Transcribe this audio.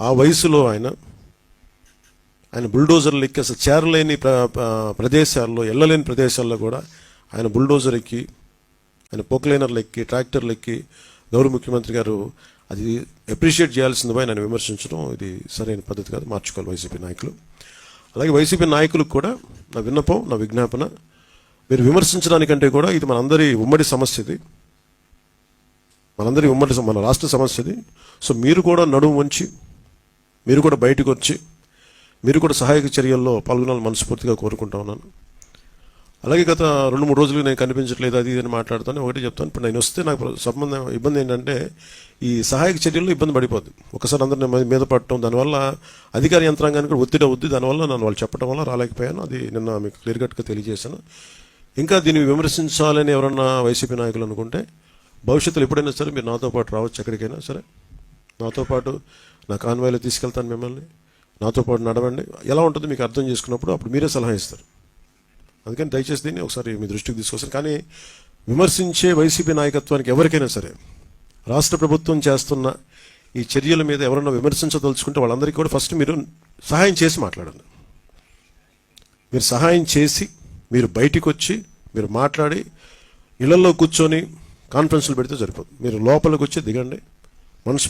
ఆ వయసులో ఆయన బుల్డోజర్లు ఎక్కి అసలు చేరలేని ప్రదేశాల్లో, వెళ్ళలేని ప్రదేశాల్లో కూడా ఆయన బుల్డోజర్ ఎక్కి, ఆయన పోక్లైనర్లు ఎక్కి, ట్రాక్టర్లు ఎక్కి గౌరవ ముఖ్యమంత్రి గారు అది అప్రిషియేట్ చేయాల్సింది పోయి ఆయన విమర్శించడం ఇది సరైన పద్ధతి కాదు, మార్చుకోవాలి వైసీపీ నాయకులు. అలాగే వైసీపీ నాయకులకు కూడా నా విన్నపం, నా విజ్ఞాపన, మీరు విమర్శించడానికంటే కూడా ఇది మనందరి ఉమ్మడి సమస్య, ఇది మన రాష్ట్ర సమస్య ఇది. సో మీరు కూడా నడుము వంచి, మీరు కూడా బయటకు వచ్చి, మీరు కూడా సహాయక చర్యల్లో పాల్గొనాలని మనస్ఫూర్తిగా కోరుకుంటా ఉన్నాను. అలాగే గత 2-3 రోజులు నేను కనిపించట్లేదు అది ఇది అని మాట్లాడుతాను. ఒకటి చెప్తాను, ఇప్పుడు నేను వస్తే నాకు ఇబ్బంది ఏంటంటే ఈ సహాయక చర్యల్లో ఇబ్బంది పడిపోద్ది. ఒకసారి అందరిని మీద పడటం, దానివల్ల అధికార యంత్రాంగానికి కూడా ఒత్తిడి అవుద్ది. దానివల్ల నన్ను వాళ్ళు చెప్పడం వల్ల రాలేకపోయాను. అది నిన్న మీకు క్లియర్ కట్గా తెలియజేశాను. ఇంకా దీన్ని విమర్శించాలని ఎవరన్నా వైసీపీ నాయకులు అనుకుంటే భవిష్యత్తులో ఎప్పుడైనా సరే మీరు నాతో పాటు రావచ్చు, ఎక్కడికైనా సరే నాతో పాటు నా కాన్వాయ్లో తీసుకెళ్తాను మిమ్మల్ని, నాతో పాటు నడవండి. ఎలా ఉంటుందో మీకు అర్థం చేసుకున్నప్పుడు అప్పుడు మీరే సలహా ఇస్తారు. అందుకని దయచేసి దీన్ని ఒకసారి మీ దృష్టికి తీసుకొస్తారు. కానీ విమర్శించే వైసీపీ నాయకత్వానికి ఎవరికైనా సరే రాష్ట్ర ప్రభుత్వం చేస్తున్న ఈ చర్యల మీద ఎవరన్నా విమర్శించదలుచుకుంటే వాళ్ళందరికీ కూడా ఫస్ట్ మీరు సహాయం చేసి మాట్లాడండి. మీరు సహాయం చేసి మీరు బయటికి వచ్చి మీరు మాట్లాడి ఇళ్లలో కూర్చొని కాన్ఫరెన్స్లు పెడితే సరిపోదు. మీరు లోపలికి వచ్చి దిగండి, మనసు